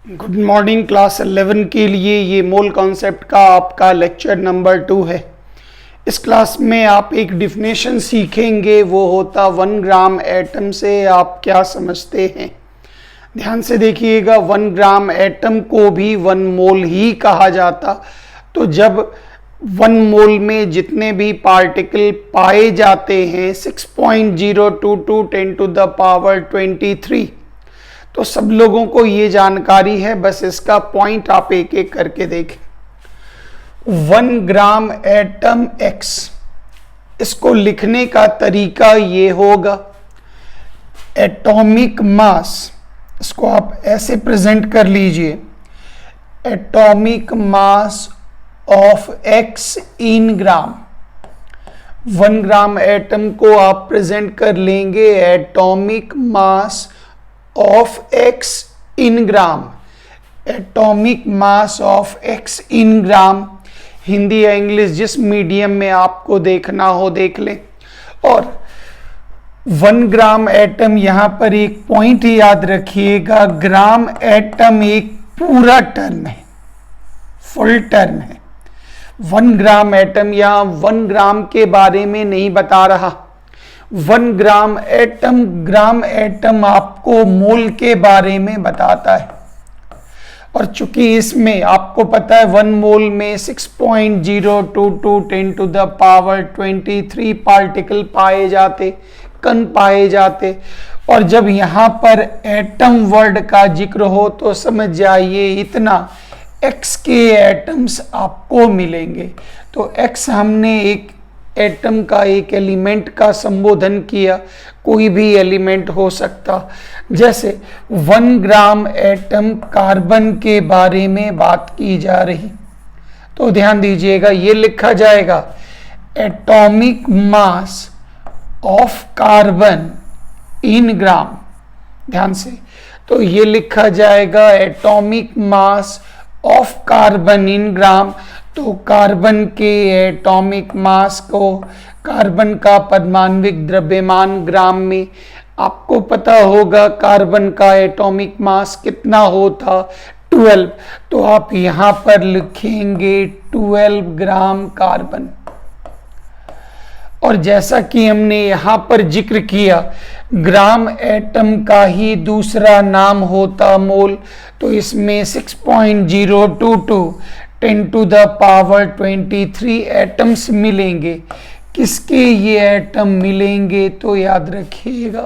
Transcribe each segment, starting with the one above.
Good morning class 11 के लिए ये मोल कॉन्सेप्ट का आपका लेक्चर नंबर 2 है। इस क्लास में आप एक डिफिनेशन सीखेंगे, वो होता 1 ग्राम एटम से आप क्या समझते हैं। ध्यान से देखिएगा, 1 ग्राम एटम को भी 1 मोल ही कहा जाता। तो जब 1 मोल में जितने भी पार्टिकल पाए जाते हैं 6.022 10 टू द पावर 23, तो सब लोगों को ये जानकारी है, बस इसका पॉइंट आप एक एक करके देखें। 1 ग्राम एटम X, इसको लिखने का तरीका ये होगा, एटॉमिक मास, इसको आप ऐसे प्रेजेंट कर लीजिए, atomic mass of X in gram. 1 gram atom को आप प्रेजेंट कर लेंगे atomic mass of X in gram, atomic mass of X इन ग्राम। हिंदी या इंग्लिश जिस मीडियम में आपको देखना हो देख लें। और 1 ग्राम एटम, यहां पर एक पॉइंट याद रखिएगा, ग्राम एटम एक पूरा टर्म है, फुल टर्म है। 1 ग्राम एटम यहां 1 ग्राम के बारे में नहीं बता रहा। 1 ग्राम एटम आपको मोल के बारे में बताता है। और चूंकि इसमें आपको पता है 1 मोल में 6.022 10 टू द पावर 23 पार्टिकल पाए जाते, कण पाए जाते। और जब यहां पर एटम वर्ड का जिक्र हो तो समझ जाइए इतना X के एटम्स आपको मिलेंगे। तो X हमने एक एटम का, एक एलिमेंट का संबोधन किया, कोई भी एलिमेंट हो सकता। जैसे 1 ग्राम एटम कार्बन के बारे में बात की जा रही, तो ध्यान दीजिएगा ये लिखा जाएगा atomic mass of carbon in gram. ध्यान से, तो ये लिखा जाएगा atomic mass of carbon in gram. तो कार्बन के एटॉमिक मास को, कार्बन का परमाणविक द्रव्यमान ग्राम में, आपको पता होगा कार्बन का एटॉमिक मास कितना होता, 12। तो आप यहां पर लिखेंगे 12 ग्राम कार्बन। और जैसा कि हमने यहां पर जिक्र किया, ग्राम एटम का ही दूसरा नाम होता मोल। तो इसमें 6.022 10 टू द पावर 23 एटम्स मिलेंगे। किसके ये एटम मिलेंगे, तो याद रखिएगा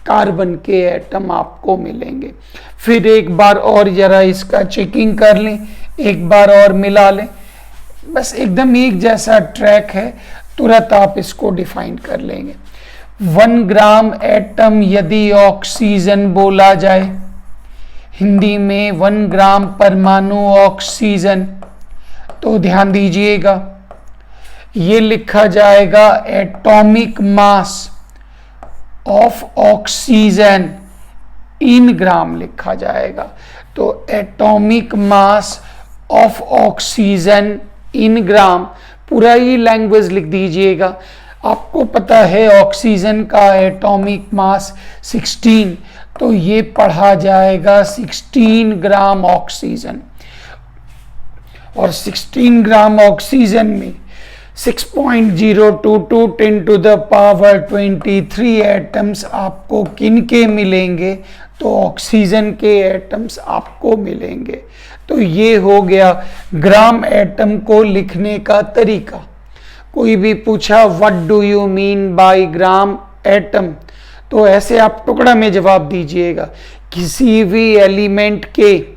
कार्बन के एटम आपको मिलेंगे। फिर एक बार और जरा इसका चेकिंग कर लें, एक बार और मिला लें, बस एकदम एक जैसा ट्रैक है, तुरंत आप इसको डिफाइन कर लेंगे। 1 ग्राम एटम यदि ऑक्सीजन बोला जाए, हिंदी में 1 ग्राम परमाणु ऑक्सीजन, तो ध्यान दीजिएगा ये लिखा जाएगा atomic mass of oxygen in gram लिखा जाएगा। तो atomic mass of oxygen in gram, पूरा ही लैंग्वेज लिख दीजिएगा। आपको पता है ऑक्सीजन का एटॉमिक मास 16, तो ये पढ़ा जाएगा 16 ग्राम ऑक्सीजन। और 16 ग्राम ऑक्सीजन में 6.022 10 टू द पावर 23 एटम्स आपको किन के मिलेंगे, तो ऑक्सीजन के एटम्स आपको मिलेंगे। तो ये हो गया ग्राम एटम को लिखने का तरीका। कोई भी पूछा what do you mean by gram atom, तो ऐसे आप टुकड़ा में जवाब दीजिएगा, किसी भी एलिमेंट के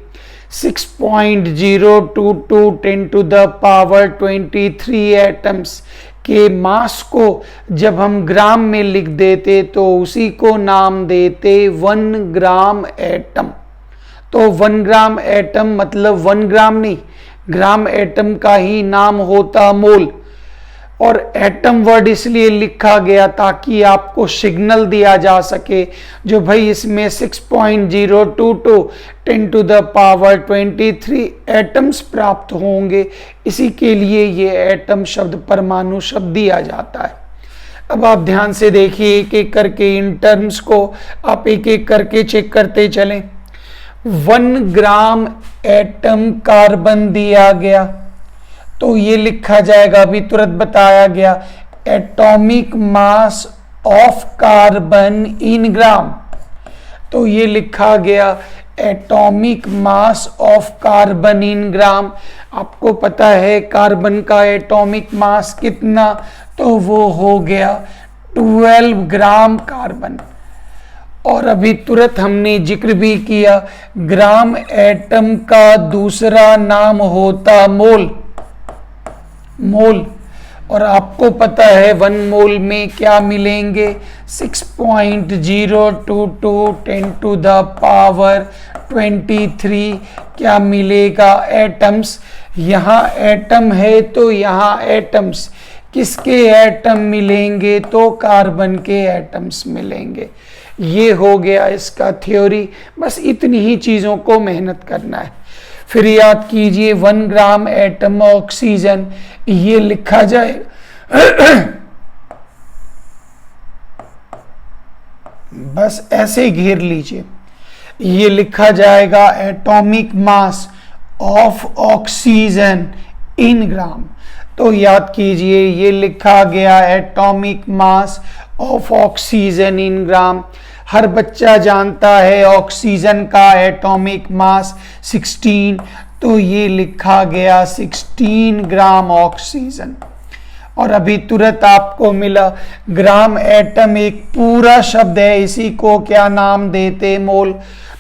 6.022 10 टू द पावर 23 एटम्स के मास को जब हम ग्राम में लिख देते तो उसी को नाम देते 1 ग्राम एटम। तो 1 ग्राम एटम मतलब 1 ग्राम नहीं, ग्राम एटम का ही नाम होता मोल। और एटम वर्ड इसलिए लिखा गया ताकि आपको सिग्नल दिया जा सके, जो भाई इसमें 6.022 10 टू द पावर 23 एटम्स प्राप्त होंगे, इसी के लिए ये एटम शब्द, परमाणु शब्द दिया जाता है। अब आप ध्यान से देखिए, एक एक करके इन टर्म्स को आप एक एक करके चेक करते चलें। 1 ग्राम एटम कार्बन दिया गया, तो ये लिखा जाएगा, अभी तुरंत बताया गया, atomic mass of carbon in gram. तो ये लिखा गया atomic mass of carbon in gram. आपको पता है कार्बन का एटॉमिक मास कितना, तो वो हो गया 12 ग्राम कार्बन। और अभी तुरंत हमने जिक्र भी किया, ग्राम एटम का दूसरा नाम होता मोल। मोल, और आपको पता है 1 मोल में क्या मिलेंगे, 6.022 10 टू द पावर 23 क्या मिलेगा, एटम्स। यहाँ एटम है तो यहाँ एटम्स, किसके एटम मिलेंगे, तो कार्बन के एटम्स मिलेंगे। ये हो गया इसका थ्योरी। बस इतनी ही चीज़ों को मेहनत करना है। फिर याद कीजिए 1 ग्राम एटम ऑक्सीजन, ये लिखा जाए बस ऐसे घेर लीजिए, ये लिखा जाएगा atomic mass of oxygen in gram. तो याद कीजिए ये लिखा गया atomic mass of oxygen in gram. हर बच्चा जानता है ऑक्सीजन का एटॉमिक मास 16, तो ये लिखा गया 16 ग्राम ऑक्सीजन। और अभी तुरंत आपको मिला ग्राम एटम एक पूरा शब्द है, इसी को क्या नाम देते, मोल।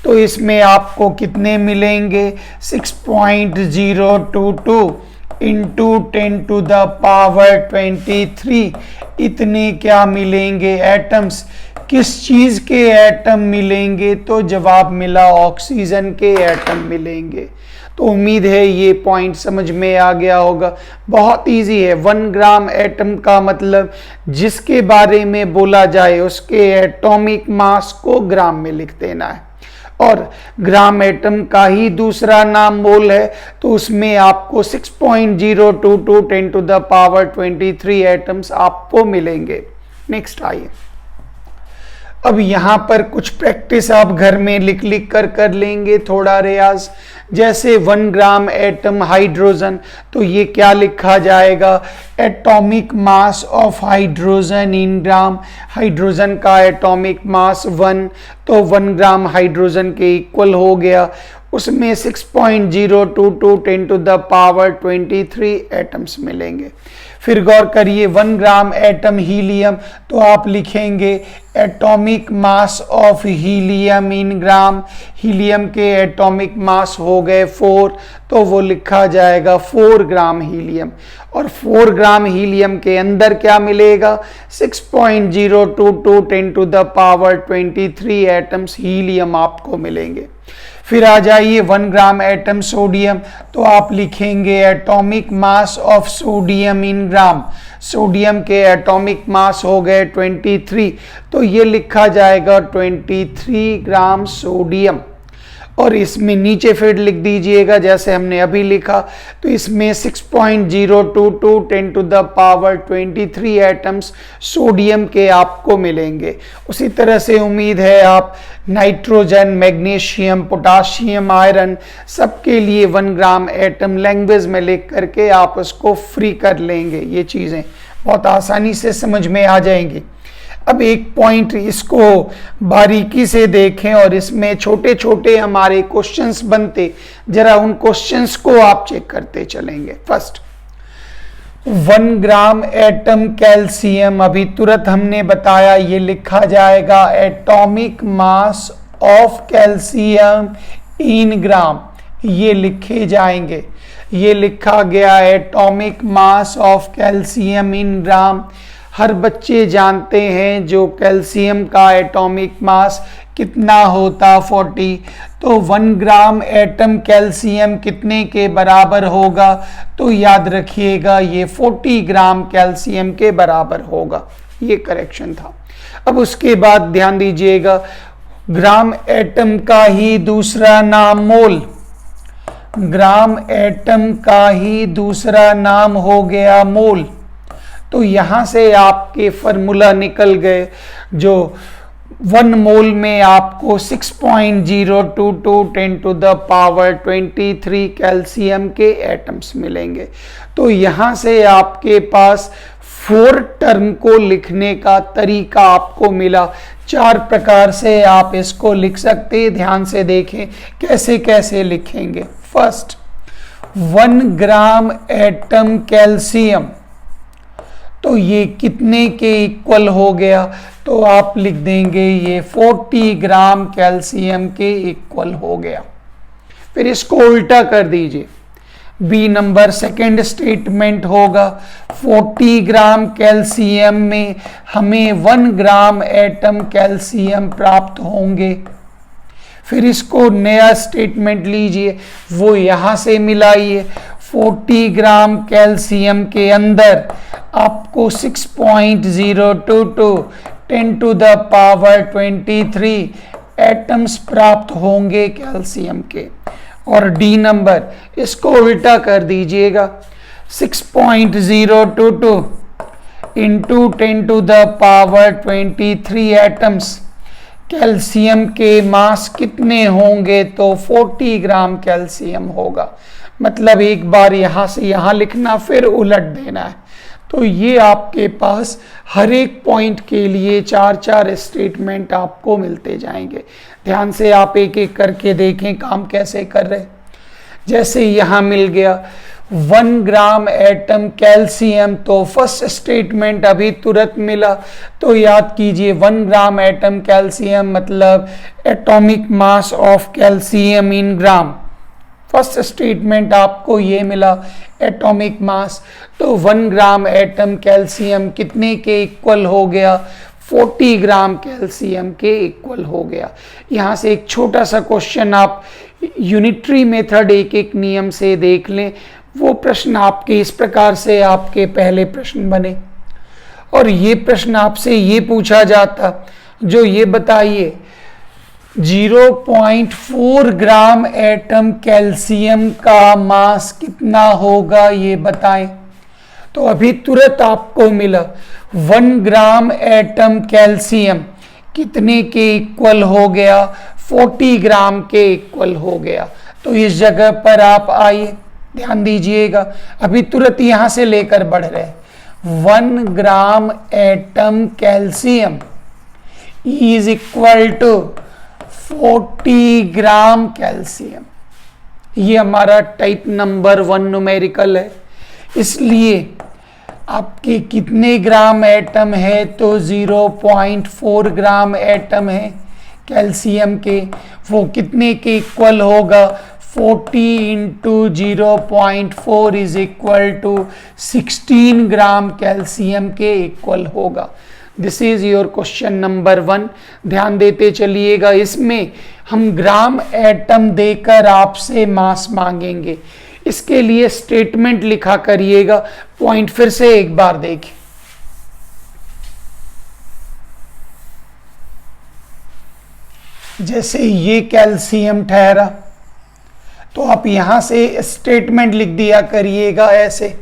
तो इसमें आपको कितने मिलेंगे, 6.022 इंटू 10 टू द पावर 23, इतने क्या मिलेंगे एटम्स। किस चीज के एटम मिलेंगे, तो जवाब मिला ऑक्सीजन के एटम मिलेंगे। तो उम्मीद है ये पॉइंट समझ में आ गया होगा। बहुत इजी है। 1 ग्राम एटम का मतलब जिसके बारे में बोला जाए उसके एटॉमिक मास को ग्राम में लिख देना है। और ग्राम एटम का ही दूसरा नाम मोल है, तो उसमें आपको 6.022 10 टू द पावर 23 एटम्स आपको मिलेंगे। नेक्स्ट आइए, अब यहां पर कुछ प्रैक्टिस आप घर में लिख लिख कर लेंगे, थोड़ा रियाज। जैसे 1 ग्राम एटम हाइड्रोजन, तो ये क्या लिखा जाएगा, atomic mass of hydrogen in gram. Hydrogen का एटॉमिक मास 1, तो 1 ग्राम हाइड्रोजन के इक्वल हो गया। उसमें 6.022 10 टू द पावर 23 एटम्स मिलेंगे। फिर गौर करिए 1 ग्राम एटम हीलियम, तो आप लिखेंगे atomic mass of helium in gram. Helium के एटॉमिक मास हो गए 4, तो वो लिखा जाएगा 4 ग्राम हीलियम। और 4 ग्राम हीलियम के अंदर क्या मिलेगा, 6.022 10 to the power 23 atoms helium आपको मिलेंगे। फिर आ जाइए 1 ग्राम एटम सोडियम, तो आप लिखेंगे atomic mass of sodium in gram. Sodium के एटॉमिक मास हो गए 23, तो ये लिखा जाएगा 23 ग्राम सोडियम। और इसमें नीचे फिर लिख दीजिएगा जैसे हमने अभी लिखा, तो इसमें 6.022 10 to the power 23 atoms sodium के आपको मिलेंगे। उसी तरह से उम्मीद है आप नाइट्रोजन, मैग्नीशियम, पोटाशियम, आयरन सबके लिए 1 ग्राम एटम लैंग्वेज में लिख करके आप उसको फ्री कर लेंगे। ये चीज़ें बहुत आसानी से समझ में आ जाएंगी। अब एक पॉइंट इसको बारीकी से देखें और इसमें छोटे छोटे हमारे क्वेश्चंस बनते, जरा उन क्वेश्चंस को आप चेक करते चलेंगे। फर्स्ट 1 ग्राम एटम कैल्शियम, अभी तुरंत हमने बताया ये लिखा जाएगा atomic mass of calcium in gram, ये लिखे जाएंगे। ये लिखा गया atomic mass of calcium in gram. हर बच्चे जानते हैं जो कैल्शियम का एटॉमिक मास कितना होता 40, तो 1 ग्राम एटम कैल्शियम कितने के बराबर होगा, तो याद रखिएगा ये 40 ग्राम कैल्शियम के बराबर होगा। ये करेक्शन था। अब उसके बाद ध्यान दीजिएगा ग्राम एटम का ही दूसरा नाम मोल। ग्राम एटम का ही दूसरा नाम हो गया मोल। तो यहां से आपके फॉर्मूला निकल गए, जो 1 मोल में आपको 6.022 10 टू द पावर 23 कैल्शियम के एटम्स मिलेंगे। तो यहाँ से आपके पास 4 टर्म को लिखने का तरीका आपको मिला। 4 प्रकार से आप इसको लिख सकते हैं। ध्यान से देखें कैसे कैसे लिखेंगे। फर्स्ट, 1 ग्राम एटम कैल्शियम, तो ये कितने के इक्वल हो गया? तो आप लिख देंगे ये 40 ग्राम कैल्शियम के इक्वल हो गया। फिर इसको उल्टा कर दीजिए। बी नंबर सेकंड स्टेटमेंट होगा 40 ग्राम कैल्शियम में हमें 1 ग्राम एटम कैल्शियम प्राप्त होंगे। फिर इसको नया स्टेटमेंट लीजिए, वो यहां से मिलाइए। 40 ग्राम कैल्शियम के अंदर आपको 6.022 10 टू द पावर 23 एटम्स प्राप्त होंगे कैल्शियम के। और डी नंबर, इसको उल्टा कर दीजिएगा। 6.022 into 10 to the power 23 atoms, calcium के मास कितने होंगे? तो 40 ग्राम कैल्शियम होगा। मतलब एक बार यहां से यहां लिखना, फिर उलट देना है। तो ये आपके पास हर एक पॉइंट के लिए 4-4 स्टेटमेंट आपको मिलते जाएंगे। ध्यान से आप एक एक करके देखें काम कैसे कर रहे। जैसे यहां मिल गया 1 ग्राम एटम कैल्शियम, तो फर्स्ट स्टेटमेंट अभी तुरंत मिला। तो याद कीजिए 1 ग्राम एटम कैल्शियम मतलब atomic mass of calcium in gram. First statement आपको ये मिला एटॉमिक मास। तो 1 ग्राम एटम कैल्शियम कितने के इक्वल हो गया? 40 ग्राम कैल्शियम के इक्वल हो गया। यहाँ से एक छोटा सा क्वेश्चन आप यूनिटरी मेथड एक एक नियम से देख लें। वो प्रश्न आपके इस प्रकार से आपके पहले प्रश्न बने। और ये प्रश्न आपसे ये पूछा जाता जो ये बताइए 0.4 ग्राम एटम कैल्शियम का मास कितना होगा, ये बताएं। तो अभी तुरंत आपको मिला 1 ग्राम एटम कैल्शियम कितने के इक्वल हो गया? 40 ग्राम के इक्वल हो गया। तो इस जगह पर आप आइए, ध्यान दीजिएगा। अभी तुरंत यहां से लेकर बढ़ रहे 1 gram atom calcium is equal to 40 gram calcium. ये हमारा टाइप नंबर 1 न्यूमेरिकल है। इसलिए आपके कितने ग्राम एटम है? तो 0.4 ग्राम एटम है कैल्शियम के। वो कितने के इक्वल होगा? 40 into 0.4 is equal to 16 gram calcium के इक्वल होगा। This is your question number 1। ध्यान देते चलिएगा। इसमें हम ग्राम एटम देकर आपसे मास मांगेंगे। इसके लिए स्टेटमेंट लिखा करिएगा। पॉइंट फिर से एक बार देखें। जैसे ये कैल्शियम ठहरा, तो आप यहां से स्टेटमेंट लिख दिया करिएगा ऐसे।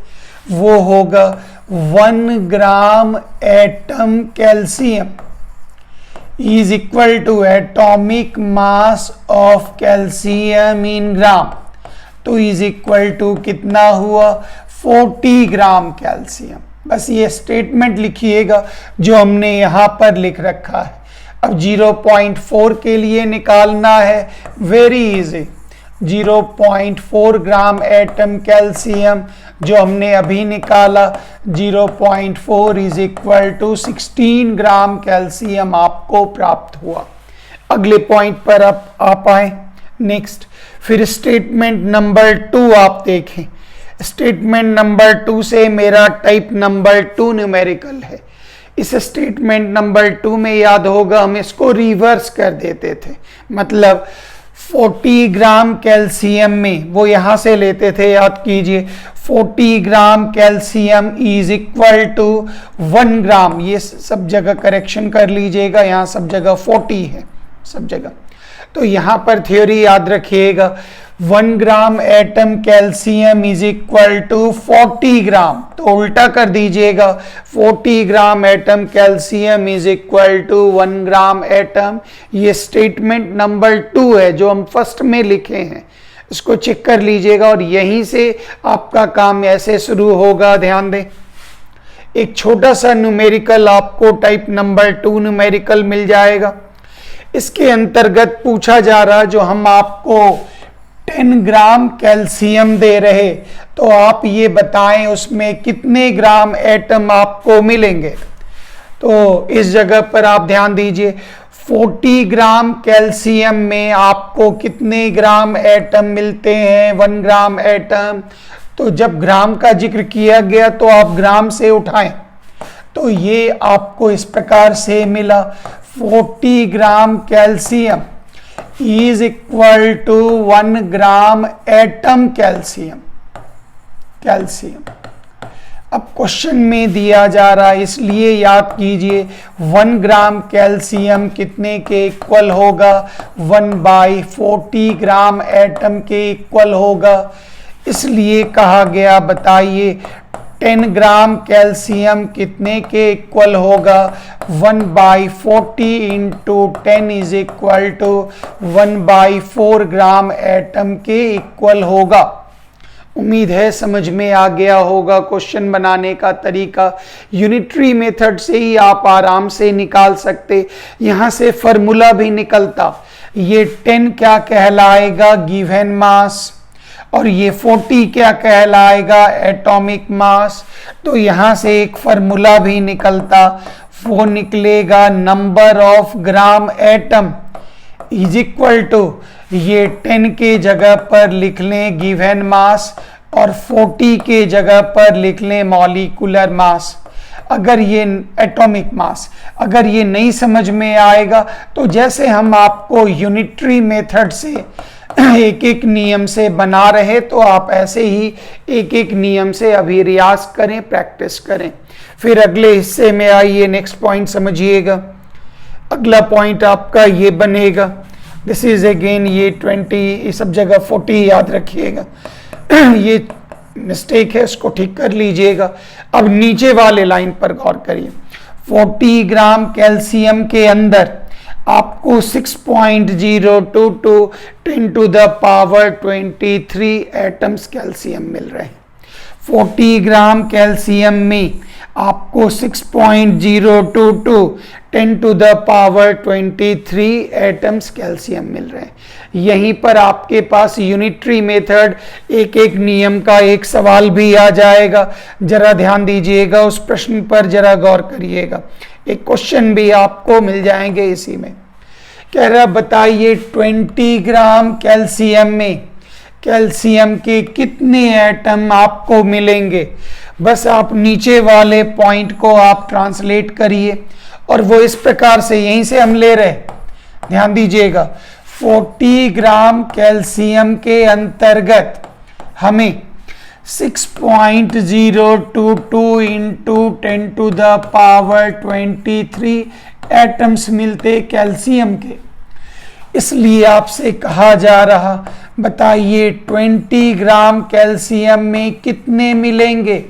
वो होगा 1 gram atom calcium is equal to atomic mass of calcium in gram. तो इज इक्वल टू कितना हुआ? 40 ग्राम कैल्शियम। बस ये स्टेटमेंट लिखिएगा जो हमने यहां पर लिख रखा है। अब 0.4 के लिए निकालना है, very easy. 0.4 gram atom calcium जो हमने अभी निकाला, 0.4 is equal to 16 gram calcium आपको प्राप्त हुआ। अगले पॉइंट पर आप आए। नेक्स्ट, फिर स्टेटमेंट नंबर 2 आप देखें। स्टेटमेंट नंबर 2 से मेरा टाइप नंबर 2 न्यूमेरिकल है। इस स्टेटमेंट नंबर 2 में याद होगा हम इसको रिवर्स कर देते थे। मतलब 40 ग्राम कैल्शियम में वो यहां से लेते थे, याद कीजिए 40 gram calcium is equal to 1 gram. ये सब जगह करेक्शन कर लीजिएगा, यहाँ सब जगह 40 है सब जगह। तो यहाँ पर थ्योरी याद रखिएगा 1 gram atom calcium is equal to 40 gram, तो उल्टा कर दीजिएगा, 40 gram atom calcium is equal to 1 gram atom. ये स्टेटमेंट नंबर 2 है जो हम फर्स्ट में लिखे हैं, इसको चेक कर लीजिएगा और यहीं से आपका काम ऐसे शुरू होगा। ध्यान दें, एक छोटा सा न्यूमेरिकल आपको टाइप नंबर 2 न्यूमेरिकल मिल जाएगा। इसके अंतर्गत पूछा जा रहा, जो हम आपको 10 ग्राम कैल्शियम दे रहे, तो आप ये बताएं उसमें कितने ग्राम एटम आपको मिलेंगे। तो इस जगह पर आप ध्यान दीजिए, 40 ग्राम कैल्शियम में आपको कितने ग्राम एटम मिलते हैं, 1 ग्राम एटम। तो जब ग्राम का जिक्र किया गया तो आप ग्राम से उठाएं, तो ये आपको इस प्रकार से मिला, 40 gram calcium is equal to 1 gram atom calcium. अब क्वेश्चन में दिया जा रहा है, इसलिए याद कीजिए 1 ग्राम कैल्शियम कितने के इक्वल होगा, 1/40 ग्राम एटम के इक्वल होगा। इसलिए कहा गया, बताइए 10 ग्राम कैल्शियम कितने के इक्वल होगा, 1/40 into 10 is equal to 1/4 gram atom के इक्वल होगा। उम्मीद है समझ में आ गया होगा क्वेश्चन बनाने का तरीका। यूनिटरी मेथड से ही आप आराम से निकाल सकते, यहां से फॉर्मूला भी निकलता। ये 10 क्या कहलाएगा, गिवन मास, और ये 40 क्या कहलाएगा, एटॉमिक मास। तो यहां से एक फॉर्मूला भी निकलता, वो निकलेगा number of gram atom is equal to, ये 10 के जगह पर लिख लें गिवन मास और 40 के जगह पर लिख लें मॉलिक्यूलर मास। अगर ये एटॉमिक मास, अगर ये नहीं समझ में आएगा तो जैसे हम आपको यूनिटरी मेथड से एक एक नियम से बना रहे, तो आप ऐसे ही एक एक नियम से अभी रियाज करें, प्रैक्टिस करें। फिर अगले हिस्से में आइए, नेक्स्ट पॉइंट समझिएगा। अगला पॉइंट आपका ये बनेगा, दिस इज अगेन ये 20, सब जगह 40 याद रखिएगा। ये मिस्टेक है, इसको ठीक कर लीजिएगा। अब नीचे वाले लाइन पर गौर करिए, 40 ग्राम कैल्शियम के अंदर आपको 6.022 10 to the power 23 atoms calcium मिल रहे हैं। 40 ग्राम कैल्शियम में आपको 6.022 10 to the power 23 atoms calcium मिल रहे हैं। यहीं पर आपके पास यूनिटरी मेथड, एक एक नियम का एक सवाल भी आ जाएगा। जरा ध्यान दीजिएगा, उस प्रश्न पर जरा गौर करिएगा, एक क्वेश्चन भी आपको मिल जाएंगे इसी में। कह रहा, बताइए 20 ग्राम कैल्शियम में कैल्शियम के कितने एटम आपको मिलेंगे। बस आप नीचे वाले पॉइंट को आप ट्रांसलेट करिए, और वो इस प्रकार से, यहीं से हम ले रहे, ध्यान दीजिएगा, 40 ग्राम कैल्शियम के अंतर्गत हमें 6.022 into 10 to the power 23 atoms मिलते कैल्शियम के। इसलिए आपसे कहा जा रहा, बताइए 20 ग्राम कैल्शियम में कितने मिलेंगे।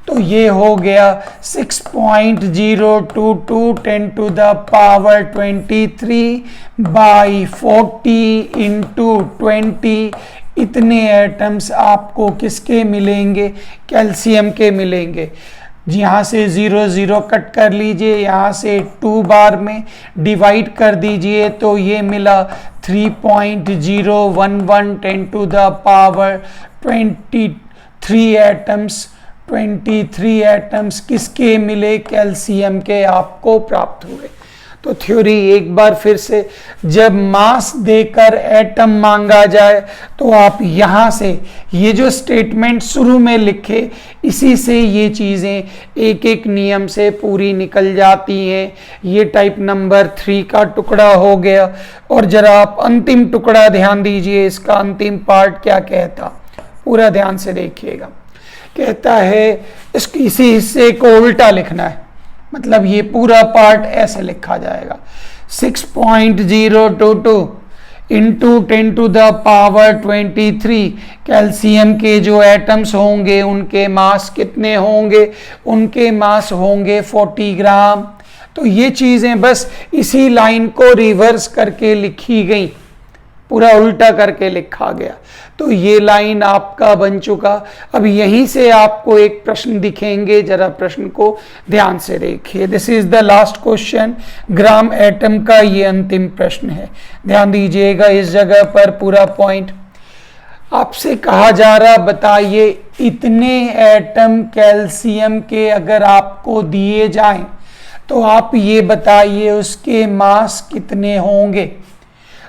तो ये हो गया 6.022 10 to the power 23 by 40 into 20, इतने एटम्स आपको किसके मिलेंगे, कैल्शियम के मिलेंगे। यहाँ से 0 0 कट कर लीजिए, यहाँ से 2 बार में डिवाइड कर दीजिए, तो ये मिला 3.011 10 to the power 23 atoms. 23 atoms किसके मिले, कैल्शियम के आपको प्राप्त हुए। तो थ्योरी एक बार फिर से, जब मास देकर एटम मांगा जाए तो आप यहाँ से ये जो स्टेटमेंट शुरू में लिखे, इसी से ये चीज़ें एक एक नियम से पूरी निकल जाती हैं। ये टाइप नंबर 3 का टुकड़ा हो गया। और जरा आप अंतिम टुकड़ा ध्यान दीजिए, इसका अंतिम पार्ट क्या कहता, पूरा ध्यान से देखिएगा। कहता है इसी हिस्से को उल्टा लिखना है, मतलब ये पूरा पार्ट ऐसे लिखा जाएगा, 6.022 इंटू 10⁻23 कैल्शियम के जो एटम्स होंगे उनके मास कितने होंगे, उनके मास होंगे 40 ग्राम। तो ये चीज़ें बस इसी लाइन को रिवर्स करके लिखी गई, पूरा उल्टा करके लिखा गया। तो ये लाइन आपका बन चुका। अब यहीं से आपको एक प्रश्न दिखेंगे, जरा प्रश्न को ध्यान से देखिए। This is the last question, gram atom का ये अंतिम प्रश्न है। ध्यान दीजिएगा इस जगह पर पूरा पॉइंट आपसे कहा जा रहा, बताइए इतने एटम कैल्शियम के अगर आपको दिए जाएं तो आप ये बताइए उसके मास कितने होंगे।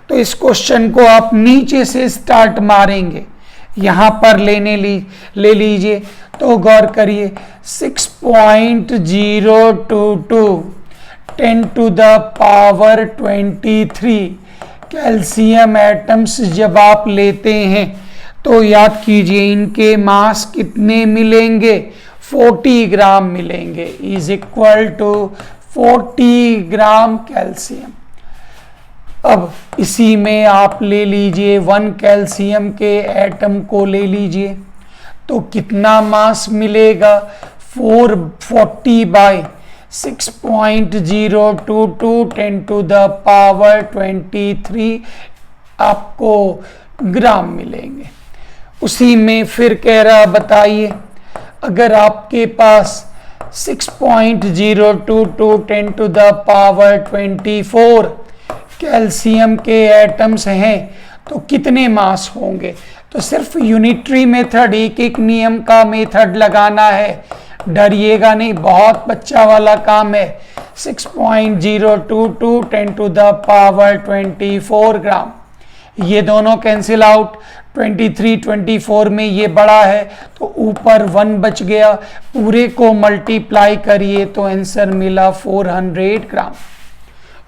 तो इस क्वेश्चन को आप नीचे से स्टार्ट मारेंगे, यहां पर ले लीजिए। तो गौर करिए 6.022 10⁻23 कैल्शियम एटम्स जब आप लेते हैं तो याद कीजिए इनके मास कितने मिलेंगे, 40 ग्राम मिलेंगे, is equal to 40 gram calcium. अब इसी में आप ले लीजिए 1 कैल्शियम के एटम को ले लीजिए, तो कितना मास मिलेगा, 440/6.022 10⁻23 आपको ग्राम मिलेंगे। उसी में फिर कह रहा, बताइए अगर आपके पास 6.022 10⁻24 कैल्शियम के एटम्स हैं तो कितने मास होंगे। तो सिर्फ यूनिटरी मेथड, एक एक नियम का मेथड लगाना है, डरिएगा नहीं, बहुत बच्चा वाला काम है। 6.022 10⁻24 ग्राम, ये दोनों कैंसिल आउट, 23 24 में ये बड़ा है तो ऊपर 1 बच गया, पूरे को मल्टीप्लाई करिए तो आंसर मिला 400 ग्राम।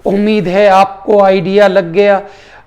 उम्मीद है आपको आइडिया लग गया।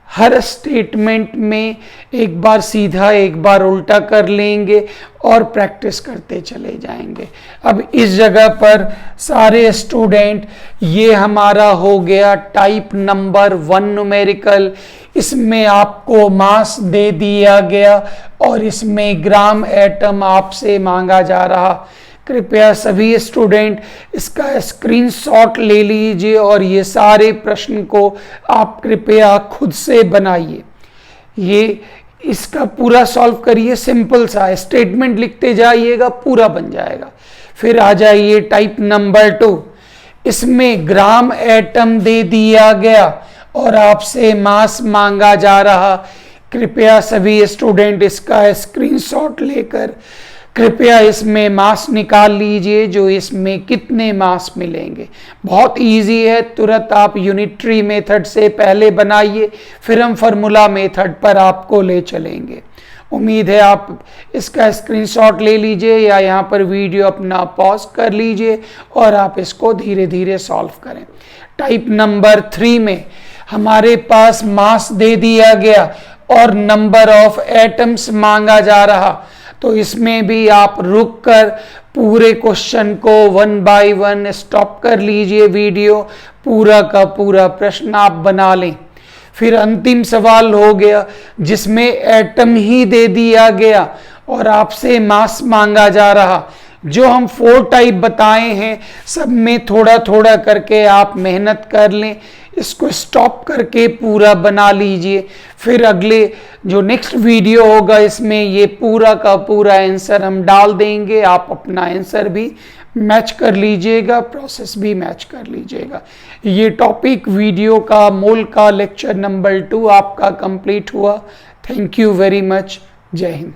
हर स्टेटमेंट में एक बार सीधा एक बार उल्टा कर लेंगे और प्रैक्टिस करते चले जाएंगे। अब इस जगह पर सारे स्टूडेंट, ये हमारा हो गया टाइप नंबर 1 न्यूमेरिकल। इसमें आपको मास दे दिया गया और इसमें ग्राम एटम आपसे मांगा जा रहा। कृपया सभी स्टूडेंट इसका स्क्रीनशॉट ले लीजिए और ये सारे प्रश्न को आप कृपया खुद से बनाइए। ये इसका पूरा सॉल्व करिए, सिंपल सा स्टेटमेंट लिखते जाइएगा, पूरा बन जाएगा। फिर आ जाइए टाइप नंबर 2, इसमें ग्राम एटम दे दिया गया और आपसे मास मांगा जा रहा। कृपया सभी स्टूडेंट इसका स्क्रीनशॉट लेकर कृपया इसमें मास निकाल लीजिए, जो इसमें कितने मास मिलेंगे। बहुत इजी है, तुरंत आप यूनिटरी मेथड से पहले बनाइए, फिर हम फार्मूला मेथड पर आपको ले चलेंगे। उम्मीद है आप इसका स्क्रीनशॉट ले लीजिए या यहाँ पर वीडियो अपना पॉज कर लीजिए और आप इसको धीरे धीरे सॉल्व करें। टाइप नंबर 3 में हमारे पास मास दे दिया गया और नंबर ऑफ एटम्स मांगा जा रहा। तो इसमें भी आप रुक कर पूरे क्वेश्चन को 1 बाय 1 स्टॉप कर लीजिए वीडियो, पूरा का पूरा प्रश्न आप बना लें। फिर अंतिम सवाल हो गया जिसमें एटम ही दे दिया गया और आपसे मास मांगा जा रहा। जो हम 4 टाइप बताए हैं सब में थोड़ा थोड़ा करके आप मेहनत कर लें, इसको स्टॉप करके पूरा बना लीजिए। फिर अगले जो नेक्स्ट वीडियो होगा इसमें ये पूरा का पूरा आंसर हम डाल देंगे, आप अपना आंसर भी मैच कर लीजिएगा, प्रोसेस भी मैच कर लीजिएगा। ये टॉपिक वीडियो का मूल का लेक्चर नंबर 2 आपका कंप्लीट हुआ। Thank you very much. जय हिंद।